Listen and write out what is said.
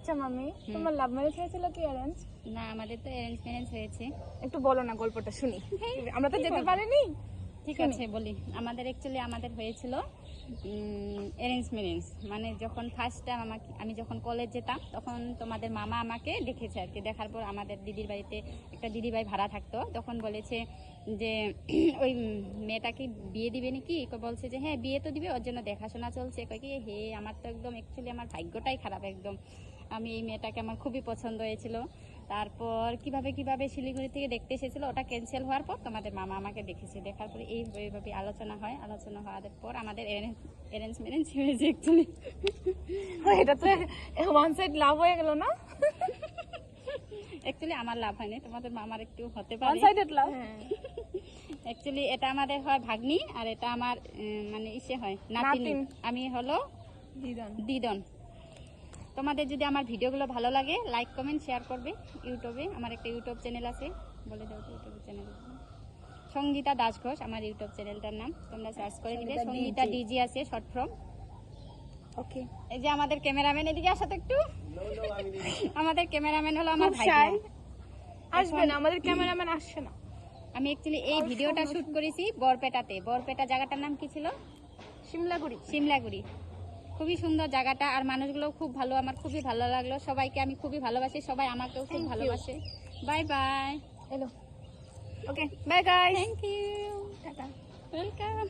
আচ্ছা মামি, তোমার লাভ ম্যারেজ হয়েছিল কি অ্যারেঞ্জ? না, আমাদের তো অ্যারেঞ্জ ম্যারেজ হয়েছে। একটু বলো না গল্পটা শুনি, আমরা তো যেতে পারিনি। ঠিক আছে বলি, আমাদের হয়েছিল অ্যারেঞ্জ ম্যারেজ। মানে যখন ফার্স্ট টাইম আমি যখন কলেজ যেতাম তখন তোমাদের মামা আমাকে দেখেছে আর কি। দেখার পর আমাদের দিদির বাড়িতে একটা দিদিভাই ভাড়া থাকতো, তখন বলেছে যে ওই মেয়েটাকে বিয়ে দিবে নাকি? বলছে যে হ্যাঁ বিয়ে তো দিবে, ওর জন্য দেখাশোনা চলছে। কয় কি হে, আমার তো একদম অ্যাকচুয়ালি আমার ভাগ্যটাই খারাপ একদম। আমি এই মেয়েটাকে আমার খুবই পছন্দ হয়েছিল। তারপর কিভাবে শিলিগুড়ি থেকে দেখতে এসেছিল, ওটা ক্যান্সেল হওয়ার পর তোমাদের মামা আমাকে দেখেছে। দেখার পরে এইভাবে আলোচনা হওয়ার পর আমাদের অ্যারেঞ্জ ম্যারেজ হয়েছে অ্যাকচুয়ালি। এটা তো ওয়ান সাইড লাভ হয়ে গেল না? অ্যাকচুয়ালি আমার লাভ হয়নি, তোমাদের মামার একটু হতে ওয়ান পারে। সাইডেড লাভ। অ্যাকচুয়ালি এটা আমাদের হয় ভাগ্নি, আর এটা আমার মানে ইসে হয় নাতিনি। আমি হলো দিদন। তোমাদের যদি আমার ভিডিওগুলো ভালো লাগে লাইক কমেন্ট শেয়ার করবে। ইউটিউবে আমার একটা ইউটিউব চ্যানেল আছে, বলে দাও তো ইউটিউব চ্যানেল। সঙ্গীতা দাস ঘোষ আমার ইউটিউব চ্যানেলটার নাম, তোমরা সার্চ করে নিবে। সঙ্গীতা ডিজি আছে শর্ট ফর্ম। ওকে, এই যে আমাদের ক্যামেরাম্যান, এদিকে আসো তো একটু। আমাদের ক্যামেরাম্যান হলো আমার ভাই। আসবে না, আমাদের ক্যামেরাম্যান আসছে না। আমি অ্যাকচুয়ালি এই ভিডিওটা শুট করেছি বরপেটাতে। বরপেটা জায়গাটার নাম কি ছিল? সিমলাগুড়ি। খুবই সুন্দর জায়গাটা, আর মানুষগুলো খুব ভালো, আমার খুবই ভালো লাগলো। সবাইকে আমি খুবই ভালোবাসি, সবাই আমাকেও খুব ভালোবাসে। Bye bye. Okay, bye guys. Thank you, tata, welcome.